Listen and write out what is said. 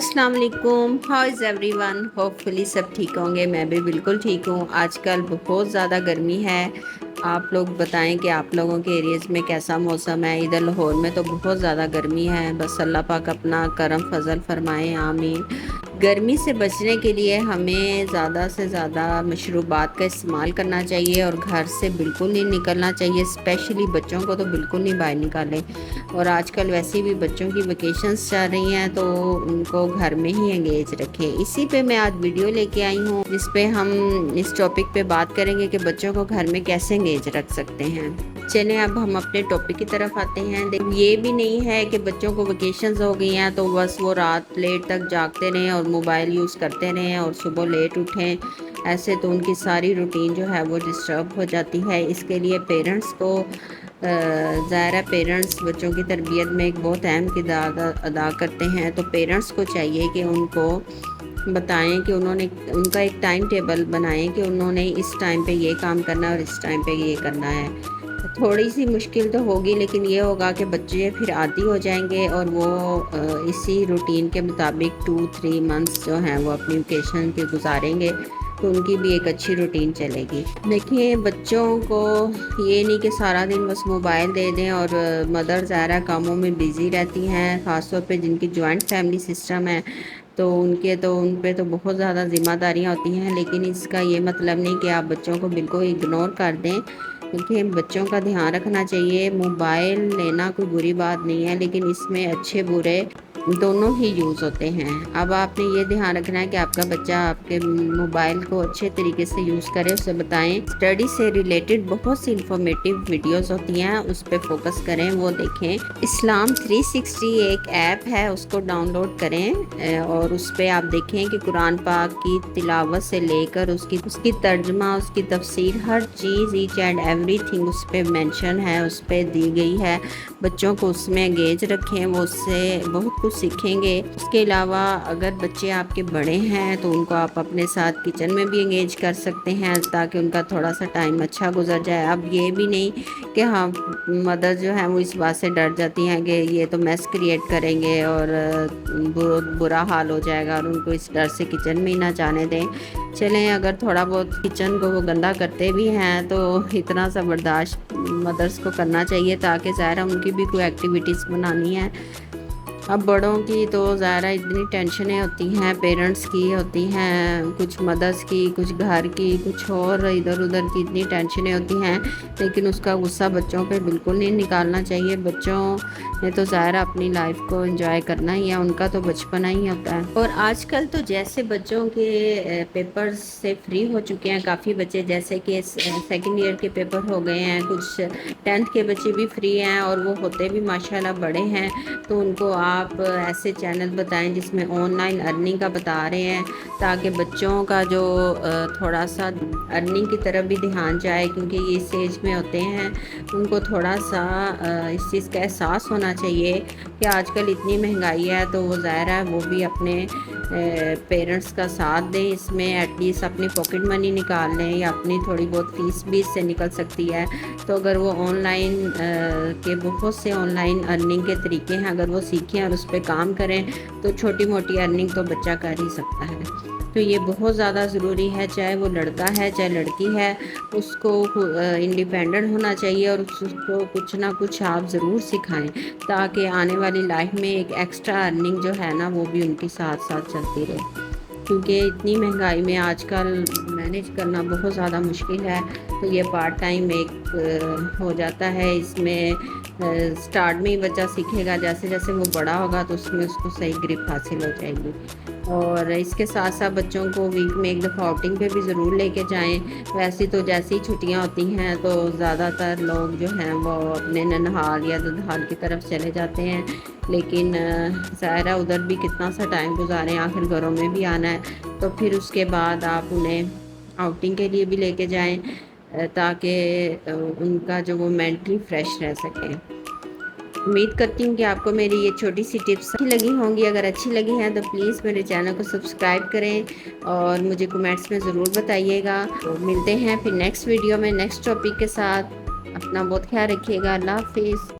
अस्सलाम वालेकुम, how is everyone. Hopefully सब ठीक होंगे। मैं भी बिल्कुल ठीक हूँ। आजकल बहुत ज़्यादा गर्मी है। आप लोग बताएं कि आप लोगों के एरियाज़ में कैसा मौसम है। इधर लाहौर में तो बहुत ज़्यादा गर्मी है। बस अल्लाह पाक अपना करम फजल फरमाएं, आमीन। गर्मी से बचने के लिए हमें ज़्यादा से ज़्यादा मशरूबात का इस्तेमाल करना चाहिए और घर से बिल्कुल नहीं निकलना चाहिए। स्पेशली बच्चों को तो बिल्कुल नहीं बाहर निकालें। और आजकल वैसे भी बच्चों की वेकेशंस चल रही हैं तो उनको घर में ही एंगेज रखें। इसी पे मैं आज वीडियो लेके आई हूँ जिस पे हम इस टॉपिक पे बात करेंगे कि बच्चों को घर में कैसे एंगेज रख सकते हैं। चलें अब हम अपने टॉपिक की तरफ आते हैं। ये भी नहीं है कि बच्चों को वेकेशंस हो गई हैं तो बस वो रात लेट तक जागते रहें और मोबाइल यूज़ करते रहें और सुबह लेट उठें। ऐसे तो उनकी सारी रूटीन जो है वो डिस्टर्ब हो जाती है। इसके लिए पेरेंट्स को ज़ाहिर है पेरेंट्स बच्चों की तरबियत में एक बहुत अहम किरदार अदा करते हैं। तो पेरेंट्स को चाहिए कि उनको बताएं कि उनका एक टाइम टेबल बनाएं कि उन्होंने इस टाइम पे ये काम करना है और इस टाइम पे ये करना है। थोड़ी सी मुश्किल तो होगी लेकिन ये होगा कि बच्चे फिर आदी हो जाएंगे और वो इसी रूटीन के मुताबिक 2-3 मंथ्स जो हैं वो अपनी वेकेशन के गुजारेंगे तो उनकी भी एक अच्छी रूटीन चलेगी। देखिए बच्चों को ये नहीं कि सारा दिन बस मोबाइल दे दें और मदर ज़ाहिर कामों में बिज़ी रहती हैं, ख़ासतौर पे जिनकी जॉइंट फैमिली सिस्टम है तो उन पे तो बहुत ज़्यादा ज़िम्मेदारियाँ होती हैं। लेकिन इसका ये मतलब नहीं कि आप बच्चों को बिल्कुल इग्नोर कर दें। देखिए बच्चों का ध्यान रखना चाहिए। मोबाइल लेना कोई बुरी बात नहीं है लेकिन इसमें अच्छे बुरे दोनों ही यूज़ होते हैं। अब आपने ये ध्यान रखना है कि आपका बच्चा आपके मोबाइल को अच्छे तरीके से यूज़ करे। उसे बताएं स्टडी से रिलेटेड बहुत सी इंफॉर्मेटिव वीडियोस होती हैं, उस पर फोकस करें, वो देखें। इस्लाम 360 एक ऐप है, उसको डाउनलोड करें और उस पर आप देखें कि कुरान पाक की तिलावत से लेकर उसकी तर्जमा, उसकी तफसीर, हर चीज़ ईच एंड एवरीथिंग उस पर मेंशन है, उस पर दी गई है। बच्चों को उसमें एंगेज रखें, वो उससे बहुत कुछ सीखेंगे। उसके अलावा अगर बच्चे आपके बड़े हैं तो उनको आप अपने साथ किचन में भी एंगेज कर सकते हैं ताकि उनका थोड़ा सा टाइम अच्छा गुजर जाए। अब ये भी नहीं कि हाँ मदर जो है वो इस बात से डर जाती हैं कि ये तो मैस क्रिएट करेंगे और बुरा हाल हो जाएगा और उनको इस डर से किचन में ही ना जाने दें। चलें अगर थोड़ा बहुत किचन को वो गंदा करते भी हैं तो इतना सा बर्दाश्त मदर्स को करना चाहिए ताकि ज़ाहिर उनकी भी कोई एक्टिविटीज़ बनानी है। अब बड़ों की तो ज़्यादा इतनी टेंशनें होती हैं, पेरेंट्स की होती हैं, कुछ मदर्स की, कुछ घर की, कुछ और इधर उधर की इतनी टेंशनें होती हैं लेकिन उसका गुस्सा बच्चों पे बिल्कुल नहीं निकालना चाहिए। बच्चों ने तो ज़ाहिर अपनी लाइफ को एंजॉय करना ही है, उनका तो बचपना ही होता है। और आजकल तो जैसे बच्चों के पेपर्स से फ्री हो चुके हैं काफ़ी बच्चे, जैसे कि सेकेंड ईयर के पेपर हो गए हैं, कुछ 10th के बच्चे भी फ्री हैं और वो होते भी माशाल्लाह बड़े हैं। तो उनको आप ऐसे चैनल बताएं जिसमें ऑनलाइन अर्निंग का बता रहे हैं ताकि बच्चों का जो थोड़ा सा अर्निंग की तरफ भी ध्यान जाए, क्योंकि ये इस एज में होते हैं, उनको थोड़ा सा इस चीज़ का एहसास होना चाहिए कि आजकल इतनी महंगाई है तो वो ज़ाहिर है वो भी अपने पेरेंट्स का साथ दें, इसमें एटलीस्ट अपनी पॉकेट मनी निकाल लें या अपनी थोड़ी बहुत फीस भी इससे निकल सकती है। तो अगर वो ऑनलाइन के बहुत से ऑनलाइन अर्निंग के तरीके हैं, अगर वो सीखें और उस पर काम करें तो छोटी मोटी अर्निंग तो बच्चा कर ही सकता है। तो ये बहुत ज़्यादा ज़रूरी है, चाहे वो लड़का है चाहे लड़की है, उसको इंडिपेंडेंट होना चाहिए और उसको कुछ ना कुछ आप ज़रूर सिखाएं ताकि आने वाली लाइफ में एक एक्स्ट्रा अर्निंग जो है ना वो भी उनके साथ साथ चलती रहे। क्योंकि इतनी महंगाई में आजकल मैनेज करना बहुत ज़्यादा मुश्किल है। तो ये पार्ट टाइम एक हो जाता है। इसमें स्टार्ट में ही बच्चा सीखेगा, जैसे जैसे वो बड़ा होगा तो उसमें उसको सही ग्रिप हासिल हो जाएगी। और इसके साथ साथ बच्चों को वीक में एक दफ़ा आउटिंग पे भी ज़रूर लेके जाएं। वैसे तो जैसी छुट्टियां होती हैं तो ज़्यादातर लोग जो हैं वो अपने ननिहाल या दुधाल की तरफ चले जाते हैं, लेकिन ज़ाहिर है उधर भी कितना सा टाइम गुजारें, आखिर घरों में भी आना है। तो फिर उसके बाद आप उन्हें आउटिंग के लिए भी लेके जाएं ताकि उनका जो वो मेंटली फ्रेश रह सकें। उम्मीद करती हूँ कि आपको मेरी ये छोटी सी टिप्स अच्छी लगी होंगी। अगर अच्छी लगी हैं तो प्लीज़ मेरे चैनल को सब्सक्राइब करें और मुझे कमेंट्स में ज़रूर बताइएगा। तो मिलते हैं फिर नेक्स्ट वीडियो में नेक्स्ट टॉपिक के साथ। अपना बहुत ख्याल रखिएगा। अल्लाह हाफिज़।